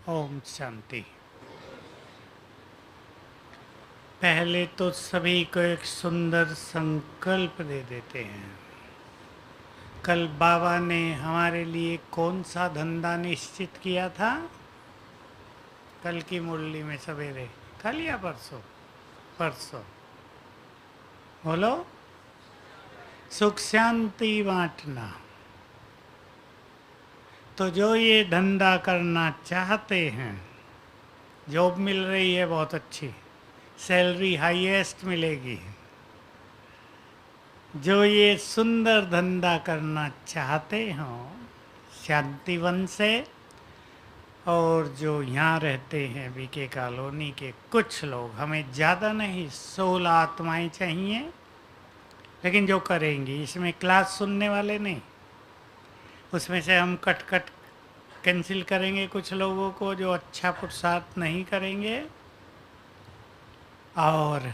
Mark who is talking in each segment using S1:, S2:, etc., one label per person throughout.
S1: ओम शांति। पहले तो सभी को एक सुंदर संकल्प दे देते हैं। कल बाबा ने हमारे लिए कौन सा धंधा निश्चित किया था? कल की मुरली में सवेरे, कल या परसों? परसों। बोलो। सुख शांति बांटना। तो जो ये धंधा करना चाहते हैं, जॉब मिल रही है बहुत अच्छी, सैलरी हाईएस्ट मिलेगी, जो ये सुंदर धंधा करना चाहते हो शांतिवन से, और जो यहाँ रहते हैं बीके कॉलोनी के कुछ लोग, हमें ज़्यादा नहीं 16 आत्माएं चाहिए, लेकिन जो करेंगी, इसमें क्लास सुनने वाले नहीं, उसमें से हम कट कट कैंसिल करेंगे कुछ लोगों को जो अच्छा पुरुषार्थ नहीं करेंगे, और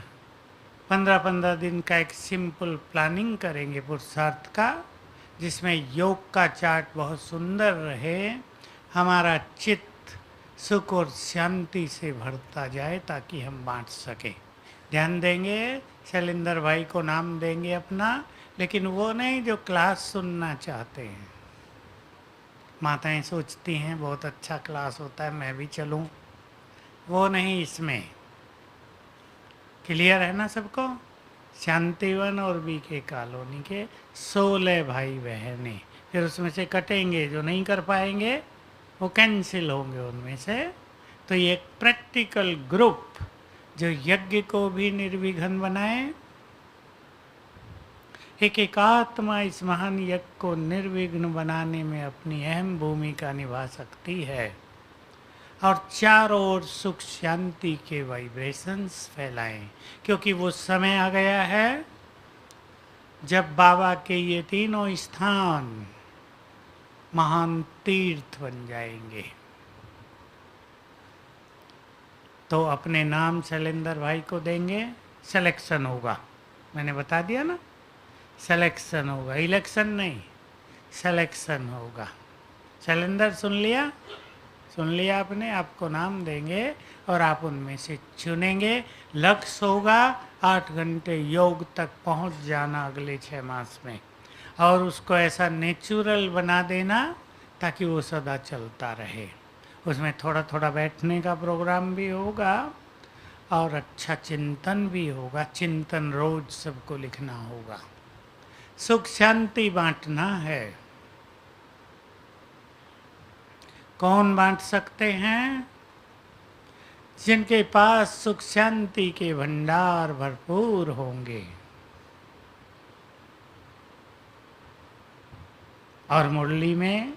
S1: 15-15 दिन का एक सिंपल प्लानिंग करेंगे पुरुषार्थ का, जिसमें योग का चार्ट बहुत सुंदर रहे, हमारा चित्त सुख और शांति से भरता जाए ताकि हम बांट सकें। ध्यान देंगे, शैलेंद्र भाई को नाम देंगे अपना, लेकिन वो नहीं जो क्लास सुनना चाहते हैं। माताएं सोचती हैं बहुत अच्छा क्लास होता है, मैं भी चलूं, वो नहीं। इसमें क्लियर है ना सबको? शांतिवन और बीके कॉलोनी के 16 भाई बहनें, फिर उसमें से कटेंगे, जो नहीं कर पाएंगे वो कैंसिल होंगे उनमें से। तो ये एक प्रैक्टिकल ग्रुप जो यज्ञ को भी निर्विघ्न बनाए, एक एक आत्मा इस महान यज्ञ को निर्विघ्न बनाने में अपनी अहम भूमिका निभा सकती है, और चारों ओर सुख शांति के वाइब्रेशंस फैलाएं, क्योंकि वो समय आ गया है जब बाबा के ये तीनों स्थान महान तीर्थ बन जाएंगे। तो अपने नाम शैलेंद्र भाई को देंगे, सिलेक्शन होगा, मैंने बता दिया ना, सिलेक्शन होगा, इलेक्शन नहीं, सिलेक्शन होगा। शैलेंद्र सुन लिया? सुन लिया आपने? आपको नाम देंगे और आप उनमें से चुनेंगे। लक्ष्य होगा 8 घंटे योग तक पहुंच जाना अगले 6 मास में, और उसको ऐसा नेचुरल बना देना ताकि वो सदा चलता रहे। उसमें थोड़ा थोड़ा बैठने का प्रोग्राम भी होगा और अच्छा चिंतन भी होगा। चिंतन रोज सबको लिखना होगा। सुख शांति बांटना है। कौन बांट सकते हैं? जिनके पास सुख शांति के भंडार भरपूर होंगे। और मुरली में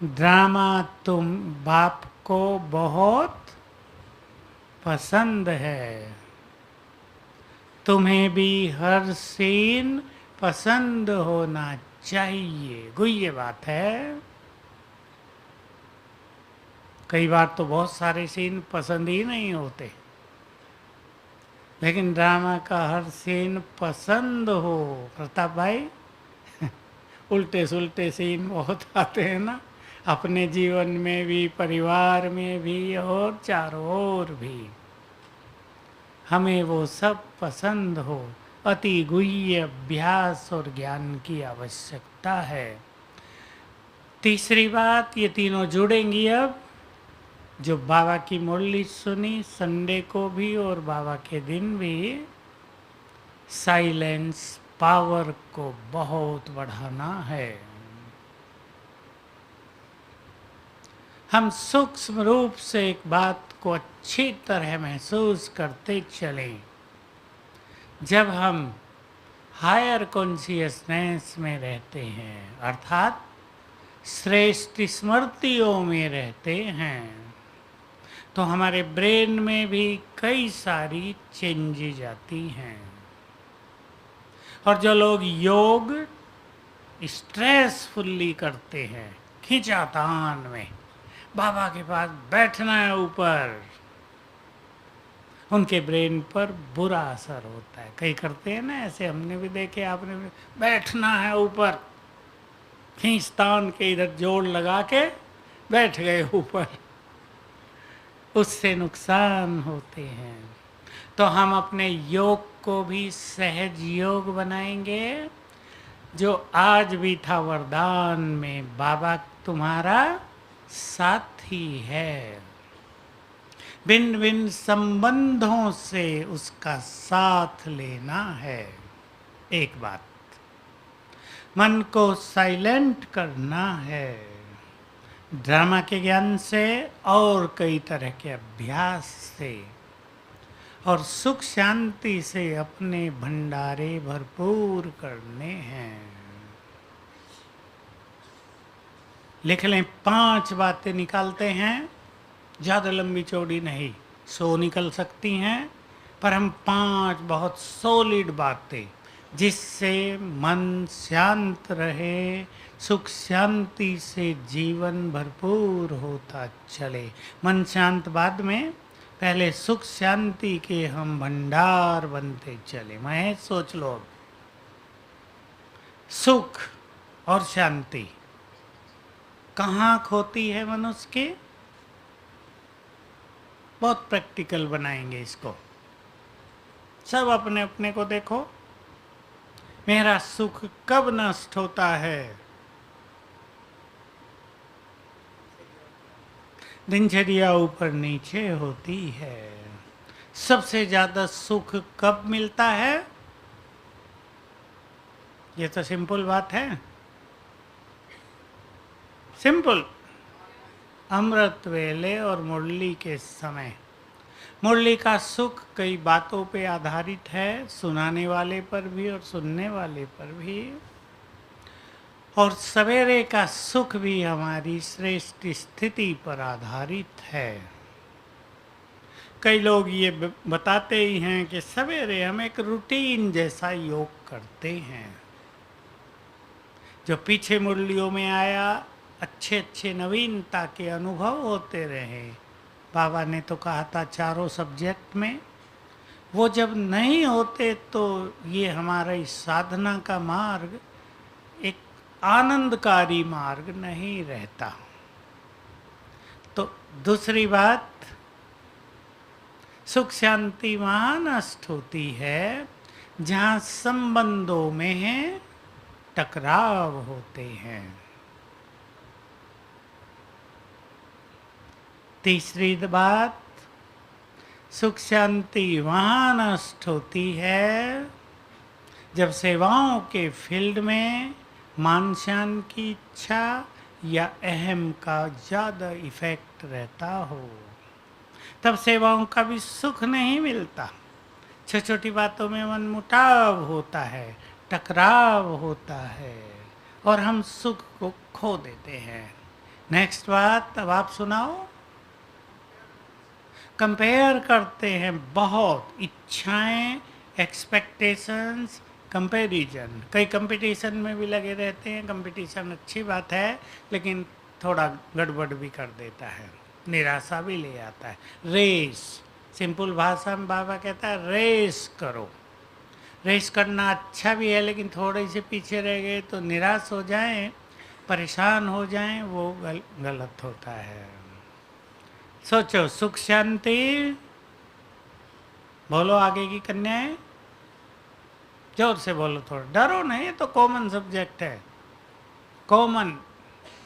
S1: ड्रामा तुम बाप को बहुत पसंद है, तुम्हें भी हर सीन पसंद होना चाहिए। गुह्य बात है। कई बार तो बहुत सारे सीन पसंद ही नहीं होते, लेकिन ड्रामा का हर सीन पसंद हो। प्रताप भाई, उल्टे सुलटे सीन बहुत आते हैं ना, अपने जीवन में भी, परिवार में भी, और चारों ओर भी। हमें वो सब पसंद हो। अति गुह्य अभ्यास और ज्ञान की आवश्यकता है। तीसरी बात, ये तीनों जुड़ेंगी अब। जो बाबा की मुरली सुनी संडे को भी और बाबा के दिन भी, साइलेंस पावर को बहुत बढ़ाना है। हम सूक्ष्म रूप से एक बात को अच्छी तरह महसूस करते चले। जब हम हायर कॉन्शियसनेस में रहते हैं, अर्थात श्रेष्ठ स्मृतियों में रहते हैं, तो हमारे ब्रेन में भी कई सारी चेंजेज आती हैं। और जो लोग योग स्ट्रेसफुल्ली करते हैं, खिंचातान में, बाबा के पास बैठना है ऊपर, उनके ब्रेन पर बुरा असर होता है। कई करते हैं ना ऐसे, हमने भी देखे, आपने भी। बैठना है ऊपर, खींचतान के इधर जोड़ लगा के बैठ गए ऊपर, उससे नुकसान होते हैं। तो हम अपने योग को भी सहज योग बनाएंगे। जो आज भी था वरदान में, बाबा तुम्हारा साथी है, भिन्न भिन्न संबंधों से उसका साथ लेना है। एक बात, मन को साइलेंट करना है ड्रामा के ज्ञान से और कई तरह के अभ्यास से, और सुख शांति से अपने भंडारे भरपूर करने हैं। लिख लें, 5 बातें निकालते हैं, ज़्यादा लंबी चौड़ी नहीं, 100 निकल सकती हैं, पर हम 5 बहुत सॉलिड बातें जिससे मन शांत रहे, सुख शांति से जीवन भरपूर होता चले। मन शांत बाद में, पहले सुख शांति के हम भंडार बनते चले। मैं सोच लो, अब सुख और शांति कहाँ खोती है मनुष्य के? बहुत प्रैक्टिकल बनाएंगे इसको। सब अपने अपने को देखो, मेरा सुख कब नष्ट होता है? दिनचर्या ऊपर नीचे होती है। सबसे ज्यादा सुख कब मिलता है? ये तो सिंपल बात है, सिंपल। अमृत वेले और मुरली के समय। मुरली का सुख कई बातों पे आधारित है, सुनाने वाले पर भी और सुनने वाले पर भी। और सवेरे का सुख भी हमारी श्रेष्ठ स्थिति पर आधारित है। कई लोग ये बताते ही हैं कि सवेरे हम एक रूटीन जैसा योग करते हैं। जो पीछे मुरलियों में आया, अच्छे अच्छे नवीनता के अनुभव होते रहे। बाबा ने तो कहा था चारों सब्जेक्ट में, वो जब नहीं होते तो ये हमारा इस साधना का मार्ग एक आनंदकारी मार्ग नहीं रहता। तो दूसरी बात, सुख शांति वहाँ नष्ट होती है जहाँ संबंधों में टकराव होते हैं। तीसरी बात, सुख शांति वहाँ नष्ट होती है जब सेवाओं के फील्ड में मान शान की इच्छा या अहम का ज़्यादा इफेक्ट रहता हो। तब सेवाओं का भी सुख नहीं मिलता। छोटी छोटी बातों में मनमुटाव होता है, टकराव होता है और हम सुख को खो देते हैं। नेक्स्ट बात, अब आप सुनाओ। कंपेयर करते हैं बहुत, इच्छाएं, एक्सपेक्टेशंस, कंपैरिजन। कई कंपटीशन में भी लगे रहते हैं। कंपटीशन अच्छी बात है, लेकिन थोड़ा गड़बड़ भी कर देता है, निराशा भी ले आता है। रेस, सिंपल भाषा में बाबा कहता है रेस करो। रेस करना अच्छा भी है, लेकिन थोड़े से पीछे रह गए तो निराश हो जाएं, परेशान हो जाएं, वो गलत होता है। सोचो, सुख शांति, बोलो आगे की कन्याएं, जोर से बोलो, थोड़ा डरो नहीं, ये तो कॉमन सब्जेक्ट है, कॉमन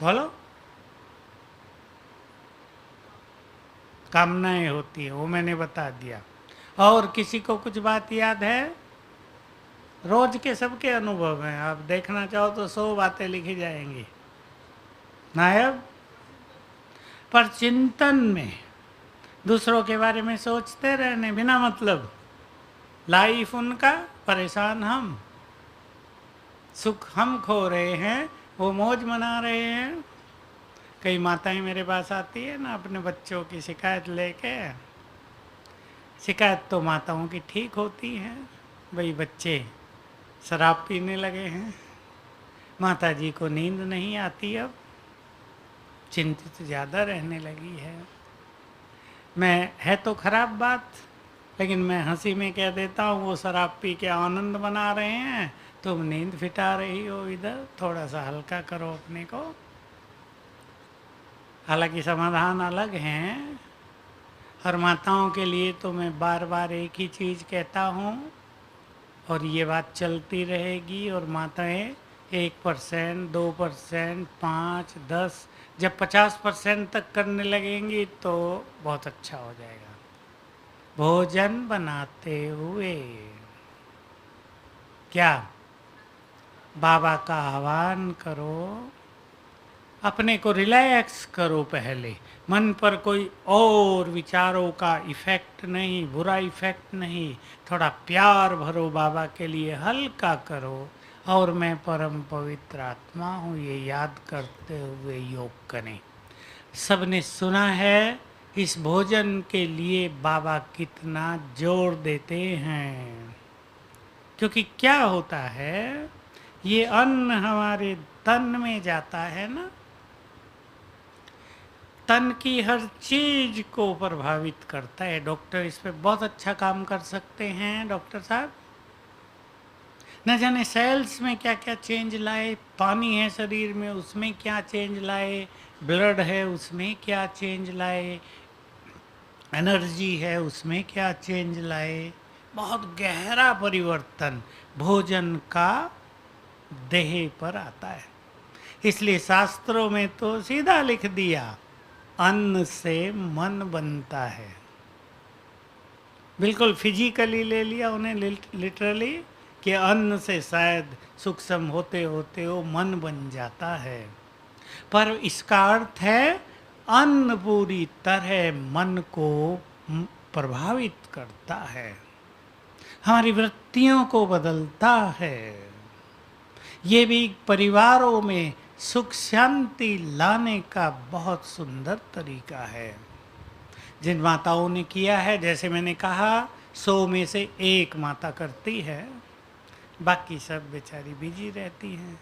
S1: बोलो। कामनाएं होती है, वो मैंने बता दिया। और किसी को कुछ बात याद है? रोज के सबके अनुभव हैं, आप देखना चाहो तो 100 बातें लिखी जाएंगी। नायब, पर चिंतन में दूसरों के बारे में सोचते रहने बिना मतलब, लाइफ उनका, परेशान हम, सुख हम खो रहे हैं, वो मौज मना रहे हैं। कई माताएं मेरे पास आती है ना अपने बच्चों की शिकायत लेके। शिकायत तो माताओं की ठीक होती है, भाई बच्चे शराब पीने लगे हैं, माता जी को नींद नहीं आती, अब चिंतित ज़्यादा रहने लगी है। मैं, है तो खराब बात, लेकिन मैं हंसी में कह देता हूँ वो शराब पी के आनंद मना रहे हैं, तुम नींद फिटा रही हो, इधर थोड़ा सा हल्का करो अपने को। हालांकि समाधान अलग हैं। और माताओं के लिए तो मैं बार बार एक ही चीज़ कहता हूँ, और ये बात चलती रहेगी। और माताएं 1%, 2%, 5, 10, जब 50% तक करने लगेंगी तो बहुत अच्छा हो जाएगा। भोजन बनाते हुए क्या बाबा का आह्वान करो, अपने को रिलैक्स करो। पहले मन पर कोई और विचारों का इफेक्ट नहीं, बुरा इफेक्ट नहीं, थोड़ा प्यार भरो, बाबा के लिए हल्का करो। और मैं परम पवित्र आत्मा हूँ, ये याद करते हुए योग करें। सबने सुना है इस भोजन के लिए बाबा कितना जोर देते हैं। क्योंकि क्या होता है, ये अन्न हमारे तन में जाता है ना, तन की हर चीज को प्रभावित करता है। डॉक्टर इस पे बहुत अच्छा काम कर सकते हैं। डॉक्टर साहब न जाने सेल्स में क्या क्या चेंज लाए, पानी है शरीर में उसमें क्या चेंज लाए, ब्लड है उसमें क्या चेंज लाए, एनर्जी है उसमें क्या चेंज लाए। बहुत गहरा परिवर्तन भोजन का देह पर आता है। इसलिए शास्त्रों में तो सीधा लिख दिया, अन्न से मन बनता है। बिल्कुल फिजिकली ले लिया उन्हें, लिटरली, कि अन्न से शायद सूक्ष्म होते होते वो मन बन जाता है। पर इसका अर्थ है अन्न पूरी तरह मन को प्रभावित करता है, हमारी वृत्तियों को बदलता है। ये भी परिवारों में सुख शांति लाने का बहुत सुंदर तरीका है। जिन माताओं ने किया है, जैसे मैंने कहा 100 में से 1 माता करती है, बाकी सब बेचारी बिजी रहती हैं।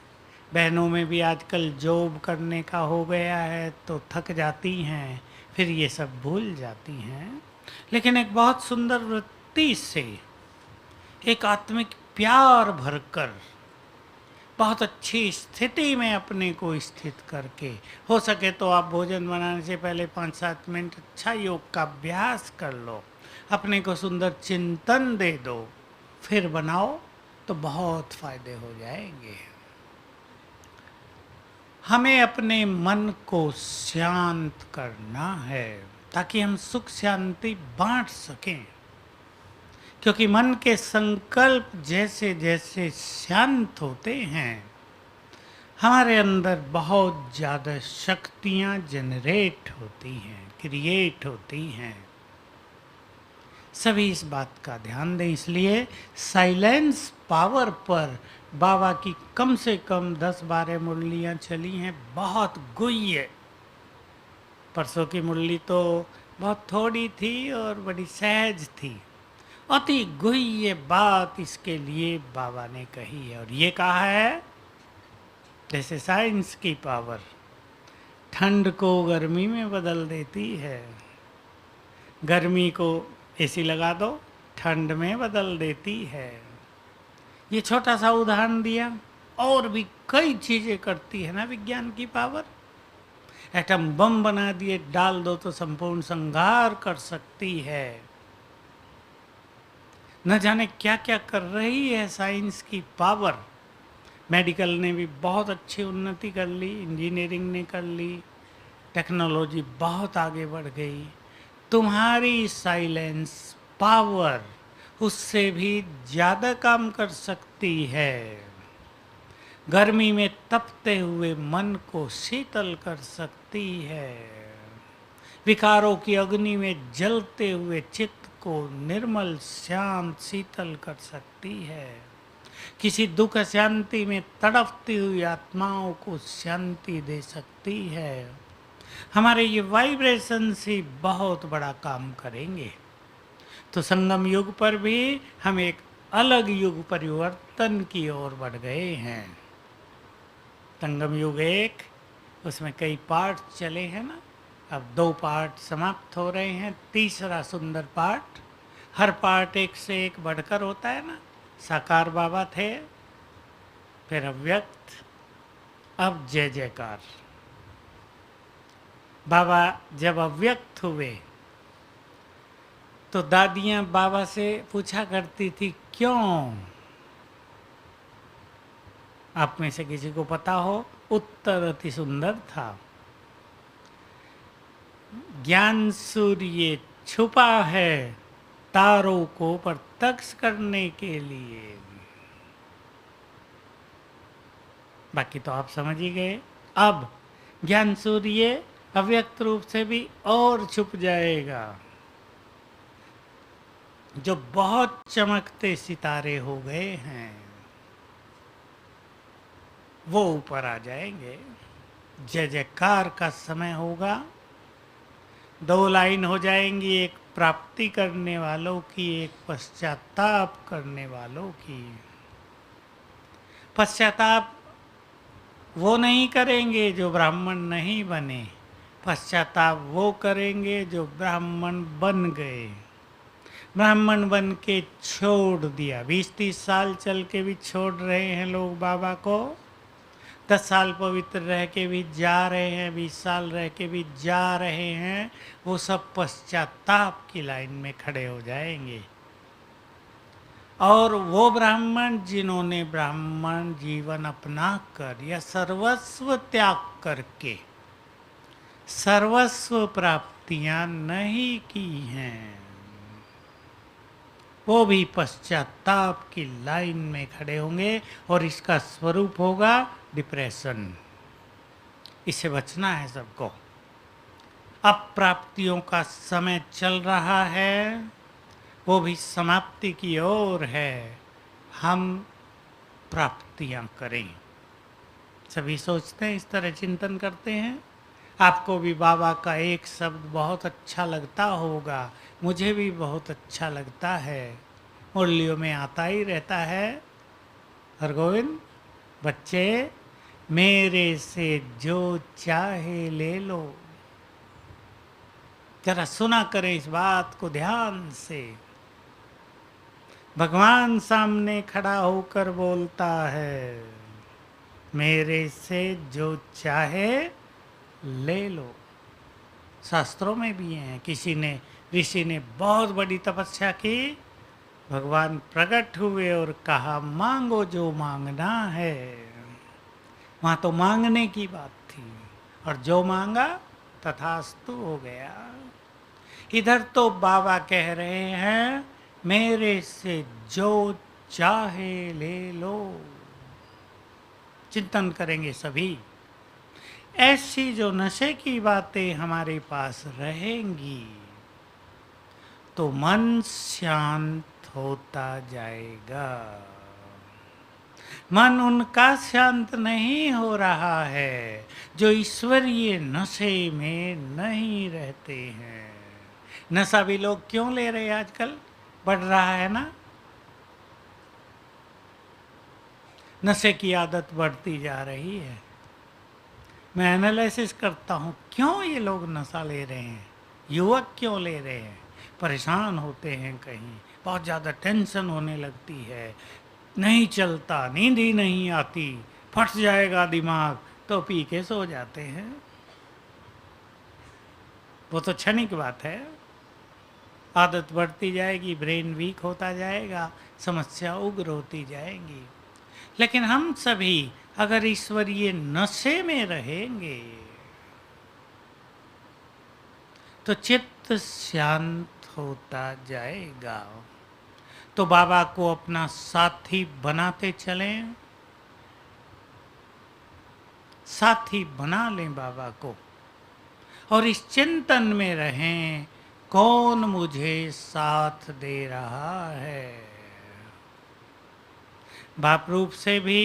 S1: बहनों में भी आजकल जॉब करने का हो गया है तो थक जाती हैं, फिर ये सब भूल जाती हैं। लेकिन एक बहुत सुंदर वृत्ति से, एक आत्मिक प्यार भरकर, बहुत अच्छी स्थिति में अपने को स्थित करके, हो सके तो आप भोजन बनाने से पहले 5-7 मिनट अच्छा योग का अभ्यास कर लो, अपने को सुंदर चिंतन दे दो, फिर बनाओ तो बहुत फायदे हो जाएंगे। हमें अपने मन को शांत करना है ताकि हम सुख शांति बांट सकें। क्योंकि मन के संकल्प जैसे जैसे शांत होते हैं, हमारे अंदर बहुत ज़्यादा शक्तियाँ जनरेट होती हैं, क्रिएट होती हैं। सभी इस बात का ध्यान दें। इसलिए साइलेंस पावर पर बाबा की कम से कम 10-12 मुरलियाँ चली हैं, बहुत गुह्य। परसों की मुरली तो बहुत थोड़ी थी और बड़ी सहज थी। अति गुह्य बात इसके लिए बाबा ने कही है, और ये कहा है जैसे साइंस की पावर ठंड को गर्मी में बदल देती है, गर्मी को एसी लगा दो, ठंड में बदल देती है। ये छोटा सा उदाहरण दिया, और भी कई चीजें करती है ना विज्ञान की पावर। एटम बम बना दिए, डाल दो तो संपूर्ण संहार कर सकती है। न जाने क्या क्या कर रही है साइंस की पावर। मेडिकल ने भी बहुत अच्छी उन्नति कर ली, इंजीनियरिंग ने कर ली, टेक्नोलॉजी बहुत आगे बढ़ गई। तुम्हारी साइलेंस पावर उससे भी ज़्यादा काम कर सकती है। गर्मी में तपते हुए मन को शीतल कर सकती है, विकारों की अग्नि में जलते हुए चित्त को निर्मल शांत शीतल कर सकती है, किसी दुख शांति में तड़पती हुई आत्माओं को शांति दे सकती है। हमारे ये वाइब्रेशंस ही बहुत बड़ा काम करेंगे। तो संगम युग पर भी हम एक अलग युग परिवर्तन की ओर बढ़ गए हैं। संगम युग 1, उसमें कई पार्ट चले हैं ना, अब 2 पार्ट समाप्त हो रहे हैं, तीसरा सुंदर पार्ट। हर पार्ट एक से एक बढ़कर होता है ना। साकार बाबा थे, फिर अव्यक्त, अब जय जयकार। बाबा जब अव्यक्त हुए तो दादियाँ बाबा से पूछा करती थी, क्यों? आप में से किसी को पता हो? उत्तर अति सुंदर था, ज्ञान सूर्य छुपा है तारों को प्रत्यक्ष करने के लिए। बाकी तो आप समझ ही गए। अब ज्ञान सूर्य अव्यक्त रूप से भी और छुप जाएगा। जो बहुत चमकते सितारे हो गए हैं वो ऊपर आ जाएंगे। जय जयकार का समय होगा। 2 लाइन हो जाएंगी, एक प्राप्ति करने वालों की, एक पश्चाताप करने वालों की। पश्चाताप वो नहीं करेंगे जो ब्राह्मण नहीं बने, पश्चाताप वो करेंगे जो ब्राह्मण बन गए। ब्राह्मण बन के छोड़ दिया, 20-30 साल चल के भी छोड़ रहे हैं लोग बाबा को, 10 साल पवित्र रह के भी जा रहे हैं, 20 साल रह के भी जा रहे हैं, वो सब पश्चाताप की लाइन में खड़े हो जाएंगे। और वो ब्राह्मण जिन्होंने ब्राह्मण जीवन अपना कर या सर्वस्व त्याग करके सर्वस्व प्राप्तियां नहीं की हैं, वो भी पश्चाताप की लाइन में खड़े होंगे और इसका स्वरूप होगा डिप्रेशन। इससे बचना है सबको। अब प्राप्तियों का समय चल रहा है, वो भी समाप्ति की ओर है। हम प्राप्तियां करें। सभी सोचते हैं, इस तरह चिंतन करते हैं। आपको भी बाबा का एक शब्द बहुत अच्छा लगता होगा, मुझे भी बहुत अच्छा लगता है, मुरलियों में आता ही रहता है। हरगोविंद, बच्चे मेरे से जो चाहे ले लो। जरा सुना करें इस बात को ध्यान से। भगवान सामने खड़ा होकर बोलता है, मेरे से जो चाहे ले लो। शास्त्रों में भी हैं, किसी ने ऋषि ने बहुत बड़ी तपस्या की, भगवान प्रकट हुए और कहा मांगो जो मांगना है। वहां तो मांगने की बात थी और जो मांगा तथास्तु हो गया। इधर तो बाबा कह रहे हैं, मेरे से जो चाहे ले लो। चिंतन करेंगे सभी। ऐसी जो नशे की बातें हमारे पास रहेंगी तो मन शांत होता जाएगा। मन उनका शांत नहीं हो रहा है जो ईश्वरीय नशे में नहीं रहते हैं। नशा भी लोग क्यों ले रहे हैं आजकल? बढ़ रहा है ना, नशे की आदत बढ़ती जा रही है। मैं एनालिसिस करता हूँ क्यों ये लोग नशा ले रहे हैं, युवक क्यों ले रहे हैं। परेशान होते हैं, कहीं बहुत ज़्यादा टेंशन होने लगती है, नहीं चलता, नींद ही नहीं आती, फट जाएगा दिमाग, तो पी के सो जाते हैं। वो तो क्षणिक बात है, आदत बढ़ती जाएगी, ब्रेन वीक होता जाएगा, समस्या उग्र होती जाएगी। लेकिन हम सभी अगर ईश्वरीय नशे में रहेंगे तो चित्त शांत होता जाएगा। तो बाबा को अपना साथी बनाते चलें, साथी बना लें बाबा को, और इस चिंतन में रहें, कौन मुझे साथ दे रहा है। बाप रूप से भी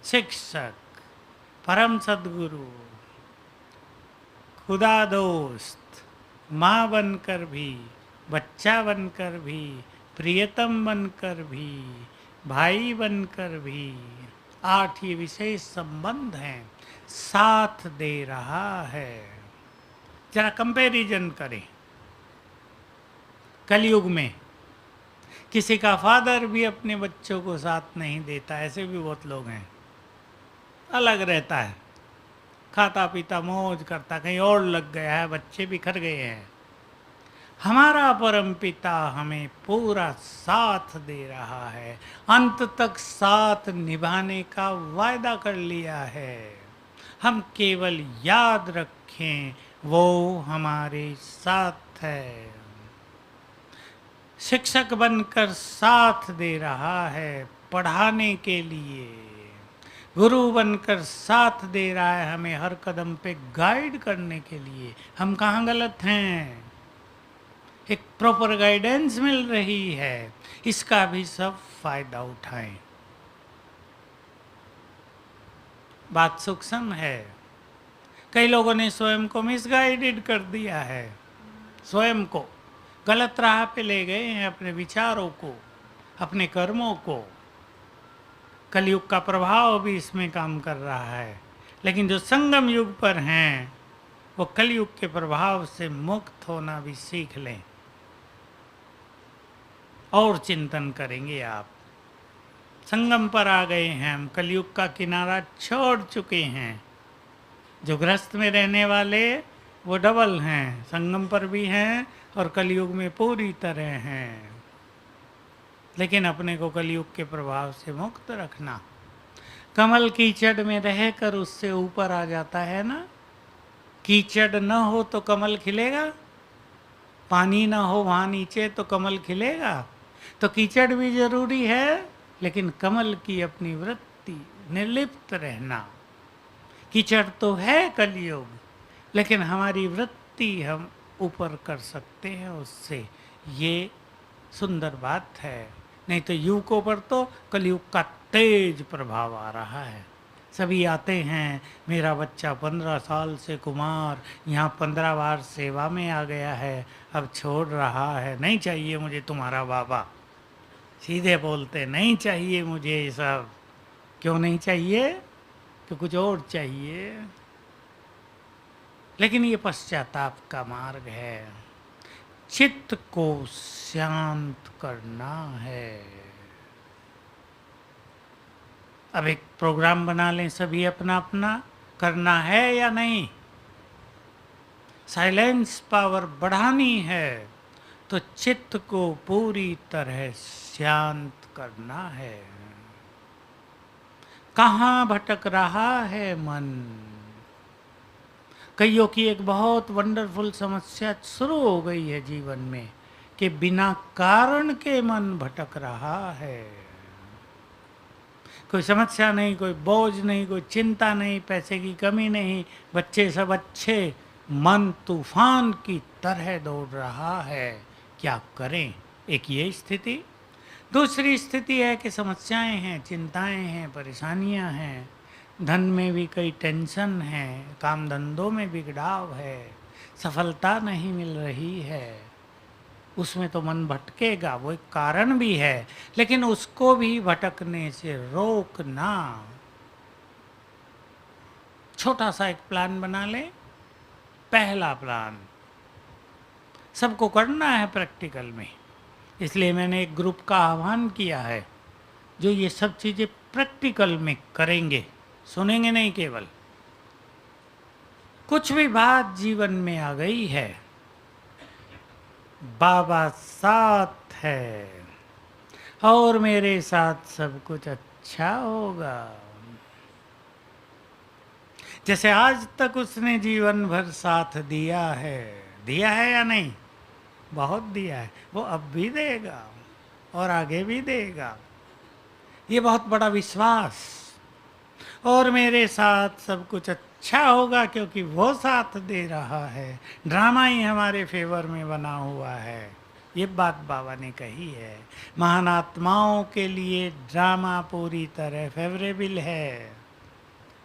S1: शिक्षक, परम सद्गुरु, खुदा दोस्त, माँ बनकर भी, बच्चा बनकर भी, प्रियतम बनकर भी, भाई बनकर भी, 8 ये विशेष संबंध हैं, साथ दे रहा है। जरा कंपैरिजन करें। कलयुग में किसी का फादर भी अपने बच्चों को साथ नहीं देता, ऐसे भी बहुत लोग हैं, अलग रहता है। खाता पीता मौज करता, कहीं और लग गया है, बच्चे बिखर गए हैं। हमारा परम पिता हमें पूरा साथ दे रहा है, अंत तक साथ निभाने का वायदा कर लिया है। हम केवल याद रखें वो हमारे साथ है। शिक्षक बनकर साथ दे रहा है पढ़ाने के लिए, गुरु बनकर साथ दे रहा है हमें हर कदम पे गाइड करने के लिए। हम कहाँ गलत हैं? एक प्रॉपर गाइडेंस मिल रही है, इसका भी सब फायदा उठाएं। बात सूक्ष्म है। कई लोगों ने स्वयं को मिसगाइडेड कर दिया है, स्वयं को गलत राह पे ले गए हैं, अपने विचारों को, अपने कर्मों को। कलयुग का प्रभाव भी इसमें काम कर रहा है, लेकिन जो संगम युग पर हैं वो कलयुग के प्रभाव से मुक्त होना भी सीख लें और चिंतन करेंगे आप। संगम पर आ गए हैं हम, कलयुग का किनारा छोड़ चुके हैं। जो ग्रस्त में रहने वाले वो डबल हैं, संगम पर भी हैं और कलयुग में पूरी तरह हैं। लेकिन अपने को कलयुग के प्रभाव से मुक्त रखना। कमल कीचड़ में रहकर उससे ऊपर आ जाता है ना। कीचड़ न हो तो कमल खिलेगा, पानी ना हो वहाँ नीचे तो कमल खिलेगा। तो कीचड़ भी जरूरी है, लेकिन कमल की अपनी वृत्ति, निर्लिप्त रहना। कीचड़ तो है कलयुग, लेकिन हमारी वृत्ति हम ऊपर कर सकते हैं उससे। ये सुंदर बात है। नहीं तो युवकों पर तो कलयुग का तेज प्रभाव आ रहा है। सभी आते हैं, मेरा बच्चा 15 साल से कुमार, यहाँ 15 बार सेवा में आ गया है, अब छोड़ रहा है, नहीं चाहिए मुझे तुम्हारा बाबा। सीधे बोलते नहीं चाहिए मुझे ये सब। क्यों नहीं चाहिए? तो कुछ और चाहिए। लेकिन ये पश्चाताप का मार्ग है। चित्त को शांत करना है। अब एक प्रोग्राम बना लें सभी अपना अपना, करना है या नहीं। साइलेंस पावर बढ़ानी है तो चित्त को पूरी तरह शांत करना है। कहाँ भटक रहा है मन? कईयों की एक बहुत वंडरफुल समस्या शुरू हो गई है जीवन में कि बिना कारण के मन भटक रहा है। कोई समस्या नहीं, कोई बोझ नहीं, कोई चिंता नहीं, पैसे की कमी नहीं, बच्चे सब अच्छे, मन तूफान की तरह दौड़ रहा है। क्या करें? एक ये स्थिति। दूसरी स्थिति है कि समस्याएं हैं, चिंताएं हैं, परेशानियां हैं, धन में भी कई टेंशन है, काम धंधों में बिगड़ाव है, सफलता नहीं मिल रही है। उसमें तो मन भटकेगा, वो एक कारण भी है, लेकिन उसको भी भटकने से रोकना। छोटा सा एक प्लान बना ले। पहला प्लान सबको करना है प्रैक्टिकल में, इसलिए मैंने एक ग्रुप का आह्वान किया है जो ये सब चीज़ें प्रैक्टिकल में करेंगे, सुनेंगे नहीं केवल। कुछ भी बात जीवन में आ गई है, बाबा साथ है और मेरे साथ सब कुछ अच्छा होगा। जैसे आज तक उसने जीवन भर साथ दिया है या नहीं? बहुत दिया है, वो अब भी देगा और आगे भी देगा। ये बहुत बड़ा विश्वास। और मेरे साथ सब कुछ अच्छा होगा क्योंकि वो साथ दे रहा है। ड्रामा ही हमारे फेवर में बना हुआ है। ये बात बाबा ने कही है। महान आत्माओं के लिए ड्रामा पूरी तरह फेवरेबल है,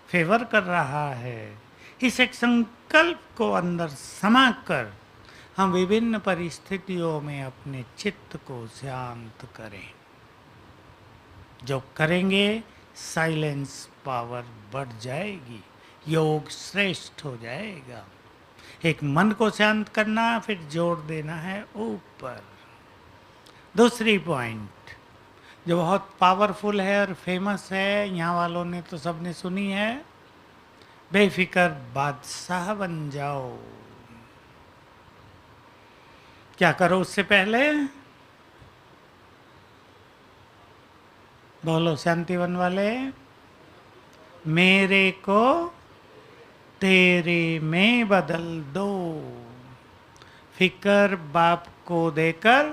S1: फेवर कर रहा है। इस एक संकल्प को अंदर समा कर हम विभिन्न परिस्थितियों में अपने चित्त को शांत करें। जो करेंगे साइलेंस पावर बढ़ जाएगी, योग श्रेष्ठ हो जाएगा। एक मन को शांत करना, फिर जोर देना है ऊपर। दूसरी पॉइंट जो बहुत पावरफुल है और फेमस है, यहाँ वालों ने तो सबने सुनी है, बेफिक्र बादशाह बन जाओ। क्या करो उससे पहले? बोलो शांतिवन वाले, मेरे को तेरे में बदल दो। फिकर बाप को देकर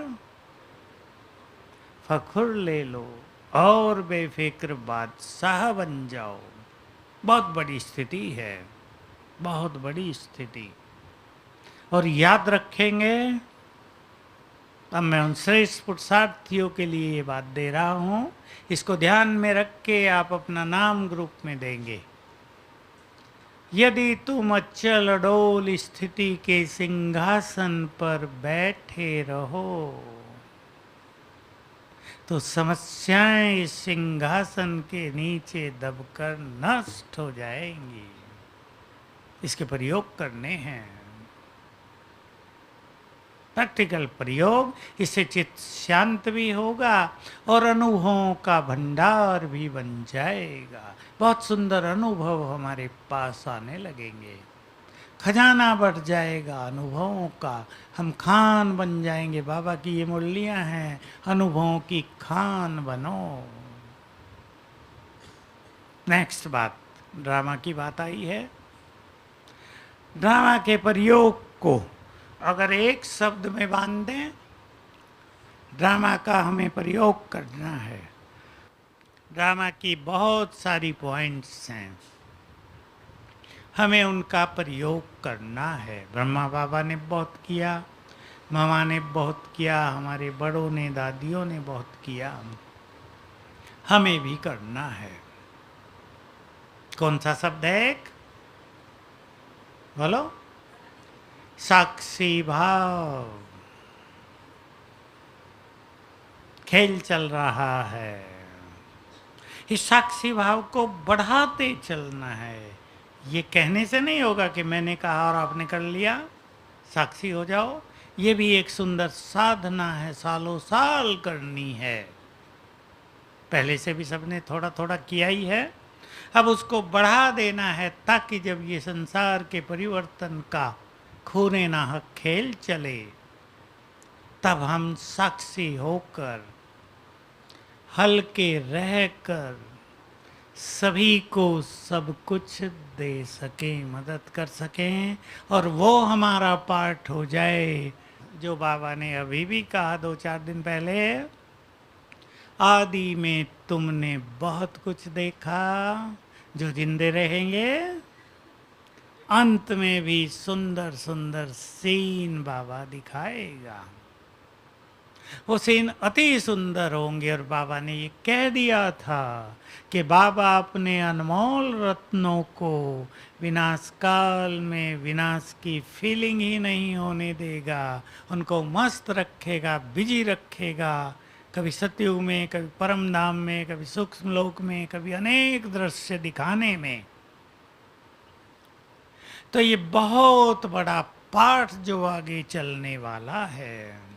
S1: फखुर ले लो और बेफिक्र बादशाह बन जाओ। बहुत बड़ी स्थिति है, बहुत बड़ी स्थिति। और याद रखेंगे, अब मैं उन श्रेष्ठ पुरुषार्थियों के लिए ये बात दे रहा हूं, इसको ध्यान में रख के आप अपना नाम ग्रुप में देंगे। यदि तुम अचल अडोल स्थिति के सिंहासन पर बैठे रहो तो समस्याएं इस सिंहासन के नीचे दबकर नष्ट हो जाएंगी। इसके प्रयोग करने हैं, प्रैक्टिकल प्रयोग। इससे चित्त शांत भी होगा और अनुभवों का भंडार भी बन जाएगा। बहुत सुंदर अनुभव हमारे पास आने लगेंगे, खजाना बढ़ जाएगा अनुभवों का। हम खान बन जाएंगे। बाबा की ये मुरलियां हैं, अनुभवों की खान बनो। नेक्स्ट बात, ड्रामा की बात आई है। ड्रामा के प्रयोग को अगर एक शब्द में बांध दें, ड्रामा का हमें प्रयोग करना है। ड्रामा की बहुत सारी पॉइंट्स हैं, हमें उनका प्रयोग करना है। ब्रह्मा बाबा ने बहुत किया, मामा ने बहुत किया, हमारे बड़ों ने, दादियों ने बहुत किया, हमें भी करना है। कौन सा शब्द है? एक बोलो, साक्षी भाव। खेल चल रहा है, इस साक्षी भाव को बढ़ाते चलना है। ये कहने से नहीं होगा कि मैंने कहा और आपने कर लिया, साक्षी हो जाओ। ये भी एक सुंदर साधना है, सालों साल करनी है। पहले से भी सबने थोड़ा थोड़ा किया ही है, अब उसको बढ़ा देना है ताकि जब ये संसार के परिवर्तन का खूने नाहक खेल चले तब हम साक्षी होकर, हल्के रहकर सभी को सब कुछ दे सकें, मदद कर सकें और वो हमारा पार्ट हो जाए। जो बाबा ने अभी भी कहा 2-4 दिन पहले, आदि में तुमने बहुत कुछ देखा, जो जिंदे रहेंगे अंत में भी सुंदर सुंदर सीन बाबा दिखाएगा। वो सीन अति सुंदर होंगे। और बाबा ने ये कह दिया था कि बाबा अपने अनमोल रत्नों को विनाश काल में विनाश की फीलिंग ही नहीं होने देगा, उनको मस्त रखेगा, बिजी रखेगा। कभी सतयुग में, कभी परम धाम में, कभी सूक्ष्म लोक में, कभी अनेक दृश्य दिखाने में। तो ये बहुत बड़ा पाठ जो आगे चलने वाला है,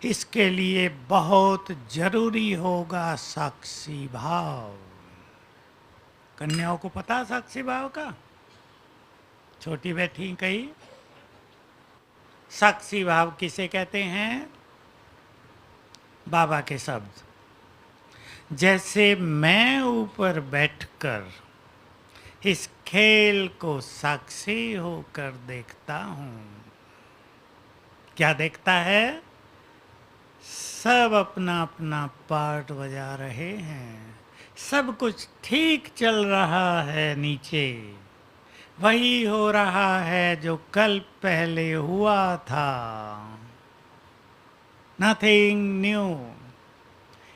S1: इसके लिए बहुत जरूरी होगा साक्षी भाव। कन्याओं को पता साक्षी भाव का? छोटी बैठी कही, साक्षी भाव किसे कहते हैं? बाबा के शब्द, जैसे मैं ऊपर बैठकर इस खेल को साक्षी होकर देखता हूं। क्या देखता है? सब अपना अपना पार्ट बजा रहे हैं, सब कुछ ठीक चल रहा है। नीचे वही हो रहा है जो कल पहले हुआ था, नथिंग न्यू।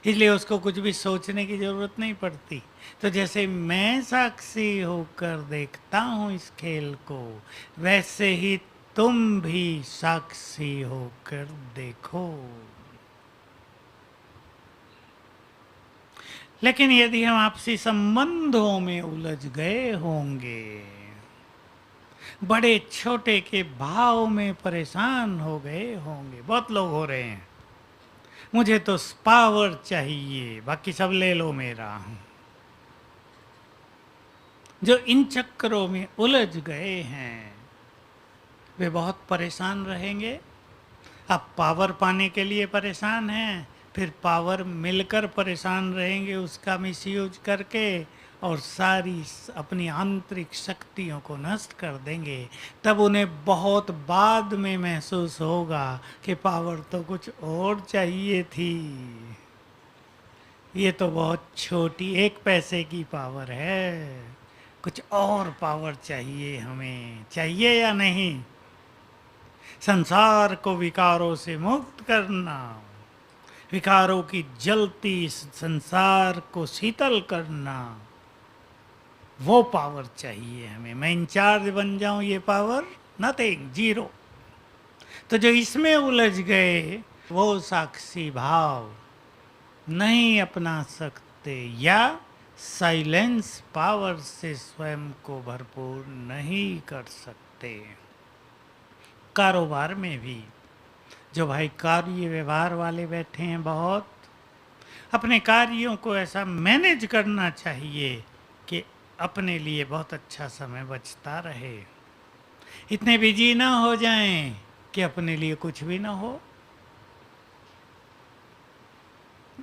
S1: इसलिए उसको कुछ भी सोचने की जरूरत नहीं पड़ती। तो जैसे मैं साक्षी होकर देखता हूं इस खेल को, वैसे ही तुम भी साक्षी होकर देखो। लेकिन यदि हम आपसी संबंधों में उलझ गए होंगे, बड़े छोटे के भाव में परेशान हो गए होंगे, बहुत लोग हो रहे हैं, मुझे तो पावर चाहिए, बाकी सब ले लो मेरा, जो इन चक्करों में उलझ गए हैं वे बहुत परेशान रहेंगे। अब पावर पाने के लिए परेशान हैं, फिर पावर मिलकर परेशान रहेंगे उसका मिसयूज करके, और सारी अपनी आंतरिक शक्तियों को नष्ट कर देंगे। तब उन्हें बहुत बाद में महसूस होगा कि पावर तो कुछ और चाहिए थी, ये तो बहुत छोटी 1 पैसे की पावर है, कुछ और पावर चाहिए, हमें चाहिए या नहीं? संसार को विकारों से मुक्त करना, विकारों की जलती इस संसार को शीतल करना, वो पावर चाहिए हमें। मैं इंचार्ज बन जाऊं ये पावर, नथिंग, जीरो। तो जो इसमें उलझ गए वो साक्षी भाव नहीं अपना सकते, या साइलेंस पावर से स्वयं को भरपूर नहीं कर सकते। कारोबार में भी जो भाई कार्य व्यवहार वाले बैठे हैं, बहुत अपने कार्यों को ऐसा मैनेज करना चाहिए कि अपने लिए बहुत अच्छा समय बचता रहे। इतने बिजी ना हो जाएं कि अपने लिए कुछ भी ना हो।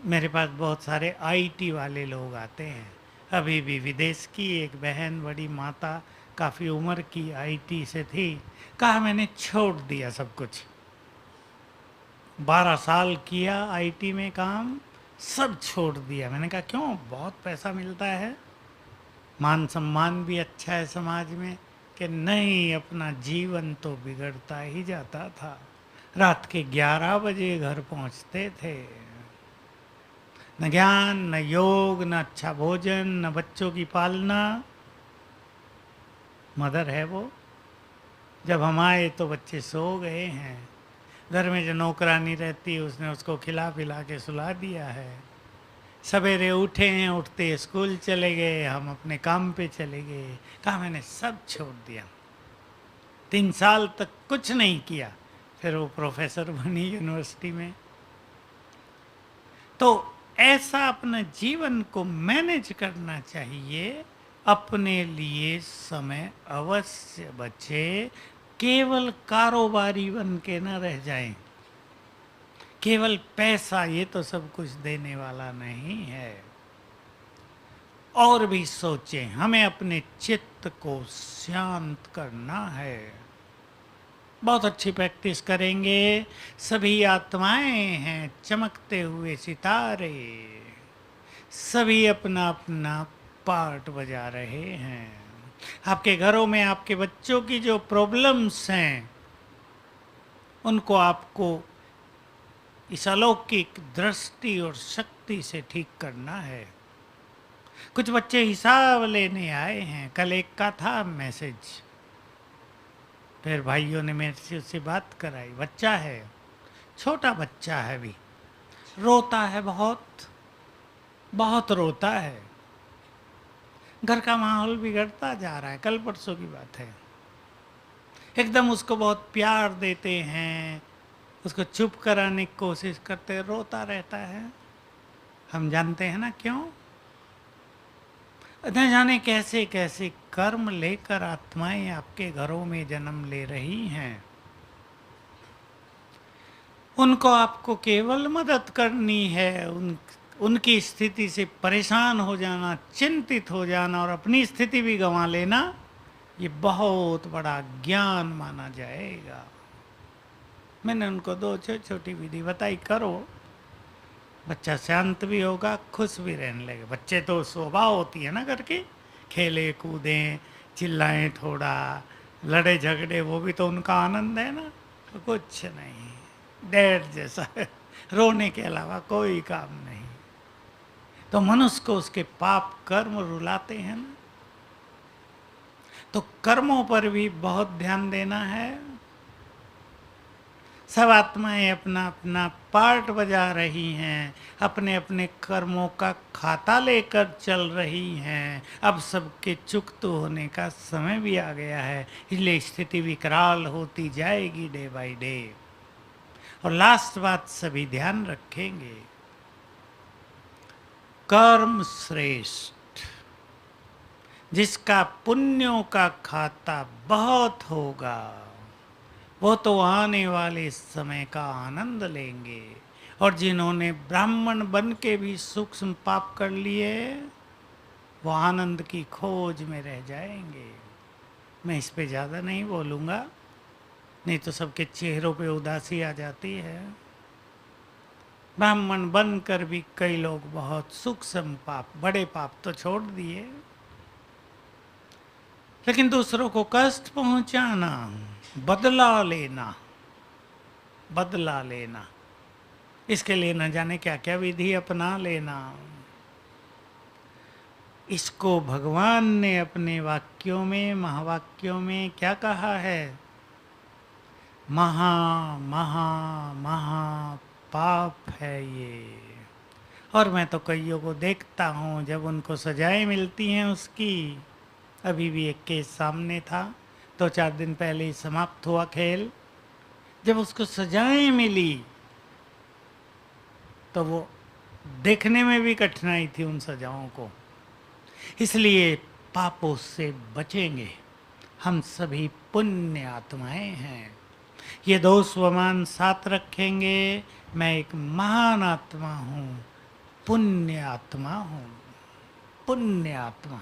S1: मेरे पास बहुत सारे आईटी वाले लोग आते हैं। अभी भी विदेश की एक बहन, बड़ी माता, काफ़ी उम्र की आईटी से थी। कहा मैंने छोड़ दिया सब कुछ, 12 साल किया आईटी में काम, सब छोड़ दिया। मैंने कहा क्यों? बहुत पैसा मिलता है, मान सम्मान भी अच्छा है समाज में। कि नहीं, अपना जीवन तो बिगड़ता ही जाता था। रात के 11 बजे घर पहुंचते थे। न ज्ञान, न योग, न अच्छा भोजन, न बच्चों की पालना। मदर है वो। जब हम आए तो बच्चे सो गए हैं। घर में जो नौकरानी रहती है उसने उसको खिला पिला के सुला दिया है। सवेरे उठे हैं, उठते स्कूल चले गए, हम अपने काम पे चले गए। कहा मैंने सब छोड़ दिया। 3 साल तक कुछ नहीं किया, फिर वो प्रोफेसर बनी यूनिवर्सिटी में। तो ऐसा अपने जीवन को मैनेज करना चाहिए। अपने लिए समय अवश्य बचे, केवल कारोबारी बन के न रह जाएं। केवल पैसा ये तो सब कुछ देने वाला नहीं है। और भी सोचें, हमें अपने चित्त को शांत करना है। बहुत अच्छी प्रैक्टिस करेंगे। सभी आत्माएं हैं चमकते हुए सितारे, सभी अपना अपना पार्ट बजा रहे हैं। आपके घरों में आपके बच्चों की जो प्रॉब्लम्स हैं उनको आपको इस अलौकिक दृष्टि और शक्ति से ठीक करना है। कुछ बच्चे हिसाब लेने आए हैं। कल एक का था मैसेज, फिर भाइयों ने मेरे से उससे बात कराई। बच्चा है, छोटा बच्चा है, भी रोता है, बहुत बहुत रोता है। घर का माहौल बिगड़ता जा रहा है। कल परसों की बात है। एकदम उसको बहुत प्यार देते हैं, उसको चुप कराने की कोशिश करते, रोता रहता है। हम जानते हैं ना क्यों? न जाने कैसे कैसे कर्म लेकर आत्माएं आपके घरों में जन्म ले रही हैं। उनको आपको केवल मदद करनी है। उनकी स्थिति से परेशान हो जाना, चिंतित हो जाना और अपनी स्थिति भी गंवा लेना, ये बहुत बड़ा ज्ञान माना जाएगा। मैंने उनको 2 छोटी छोटी विधि बताई, करो, बच्चा शांत भी होगा, खुश भी रहने लगेगा। बच्चे तो स्वभाव होती है ना घर की, खेले कूदें, चिल्लाएं, थोड़ा लड़े झगड़े, वो भी तो उनका आनंद है ना। तो कुछ नहीं, डैड जैसा है, रोने के अलावा कोई काम नहीं। तो मनुष्य को उसके पाप कर्म रुलाते हैं ना। तो कर्मों पर भी बहुत ध्यान देना है। सब आत्माएं अपना अपना पार्ट बजा रही हैं, अपने अपने कर्मों का खाता लेकर चल रही हैं। अब सबके चुकत होने का समय भी आ गया है, इसलिए स्थिति विकराल होती जाएगी डे बाय डे। और लास्ट बात सभी ध्यान रखेंगे, कर्म श्रेष्ठ। जिसका पुण्यों का खाता बहुत होगा, वो तो आने वाले समय का आनंद लेंगे। और जिन्होंने ब्राह्मण बन के भी सूक्ष्म पाप कर लिए, वो आनंद की खोज में रह जाएंगे। मैं इस पे ज़्यादा नहीं बोलूँगा, नहीं तो सबके चेहरों पे उदासी आ जाती है। ब्राह्मण बनकर भी कई लोग बहुत सूक्ष्म पाप, बड़े पाप तो छोड़ दिए, लेकिन दूसरों को कष्ट पहुंचाना, बदला लेना, बदला लेना, इसके लिए न जाने क्या क्या विधि अपना लेना। इसको भगवान ने अपने वाक्यों में, महावाक्यों में क्या कहा है? महा महा महा पाप है ये। और मैं तो कईयों को देखता हूँ, जब उनको सजाएं मिलती हैं उसकी, अभी भी एक केस सामने था, 2-4 दिन पहले ही समाप्त हुआ खेल। जब उसको सजाएं मिली तो वो देखने में भी कठिनाई थी उन सजाओं को। इसलिए पापों से बचेंगे। हम सभी पुण्य आत्माएं हैं। ये दो स्वमान साथ रखेंगे। मैं एक महान आत्मा हूँ, पुण्य आत्मा हूँ, पुण्य आत्मा।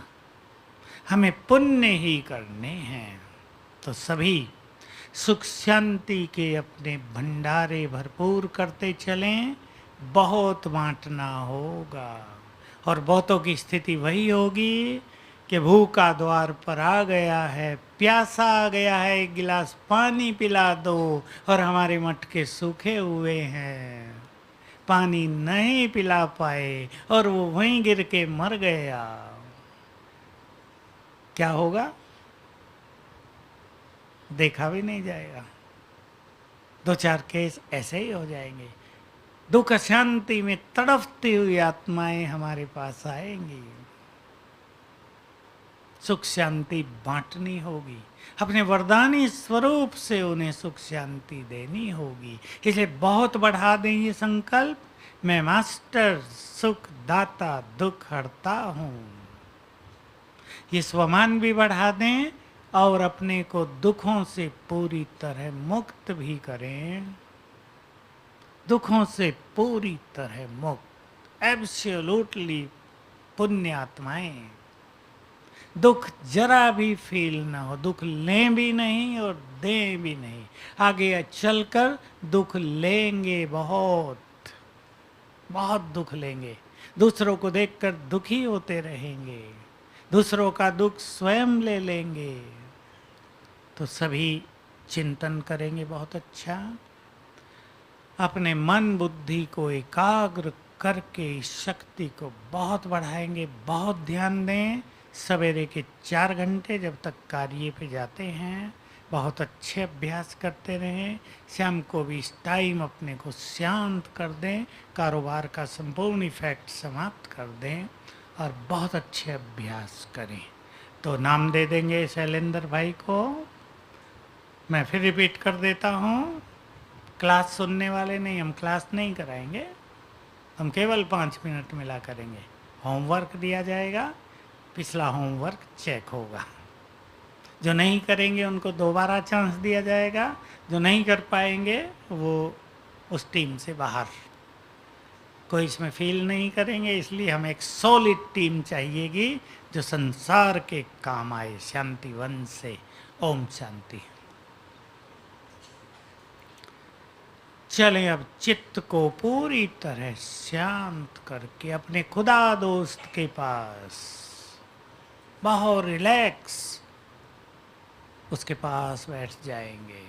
S1: हमें पुण्य ही करने हैं। तो सभी सुख शांति के अपने भंडारे भरपूर करते चलें। बहुत बांटना होगा, और बहुतों की स्थिति वही होगी कि भूखा द्वार पर आ गया है, प्यासा आ गया है, एक गिलास पानी पिला दो, और हमारे मटके सूखे हुए हैं, पानी नहीं पिला पाए और वो वहीं गिर के मर गया। क्या होगा? देखा भी नहीं जाएगा। 2-4 केस ऐसे ही हो जाएंगे। दुख शांति में तड़पती हुई आत्माएं हमारे पास आएंगी। सुख शांति बांटनी होगी, अपने वरदानी स्वरूप से उन्हें सुख शांति देनी होगी। इसलिए बहुत बढ़ा दें ये संकल्प, मैं मास्टर सुख दाता दुख हरता हूँ। ये स्वमान भी बढ़ा दें और अपने को दुखों से पूरी तरह मुक्त भी करें। दुखों से पूरी तरह मुक्त, एब्सोल्युटली पुण्य आत्माएं। दुख जरा भी फील ना हो, दुख लें भी नहीं और दें भी नहीं। आगे चलकर दुख लेंगे, बहुत बहुत दुख लेंगे। दूसरों को देखकर दुखी होते रहेंगे, दूसरों का दुख स्वयं ले लेंगे। तो सभी चिंतन करेंगे बहुत अच्छा, अपने मन बुद्धि को एकाग्र करके इस शक्ति को बहुत बढ़ाएंगे। बहुत ध्यान दें। सवेरे के 4 घंटे जब तक कार्य पे जाते हैं, बहुत अच्छे अभ्यास करते रहें। शाम को भी इस टाइम अपने को शांत कर दें, कारोबार का संपूर्ण इफेक्ट समाप्त कर दें और बहुत अच्छे अभ्यास करें। तो नाम दे देंगे शैलेंद्र भाई को। मैं फिर रिपीट कर देता हूँ। क्लास सुनने वाले नहीं, हम क्लास नहीं कराएंगे, हम केवल 5 मिनट मिला करेंगे। होमवर्क दिया जाएगा, पिछला होमवर्क चेक होगा। जो नहीं करेंगे उनको दोबारा चांस दिया जाएगा, जो नहीं कर पाएंगे वो उस टीम से बाहर। कोई इसमें फील नहीं करेंगे, इसलिए हमें एक सॉलिड टीम चाहिएगी जो संसार के काम आए। शांति वन से ओम शांति। चलें अब चित्त को पूरी तरह शांत करके अपने खुदा दोस्त के पास, बहुत रिलैक्स उसके पास बैठ जाएंगे।